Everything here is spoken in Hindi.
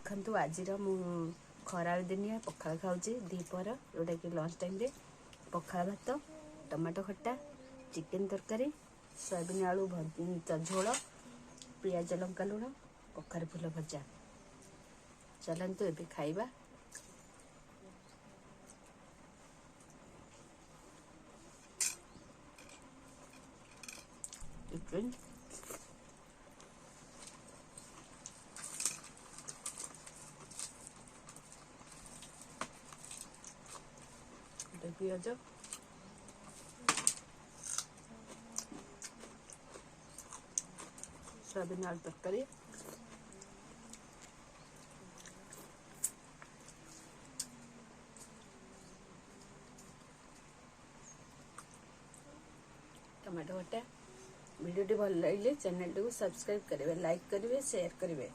देखु आज मु खराल दिनिया पखाल खाऊँ दीपर जोटा कि लंच टाइम रे पखाल भात टमाटो खट्टा चिकेन तरकारी सोयाबीन आलू झोल पियाज लंका लुण कखार फूल भजा। चलतु ए खाइबा। चिकेन पियाज सोयाबीन आलू तरकारी टमाटो खट्टा। वीडियो भल लगे चैनल को सब्सक्राइब करेंगे, लाइक करेंगे, शेयर करेंगे।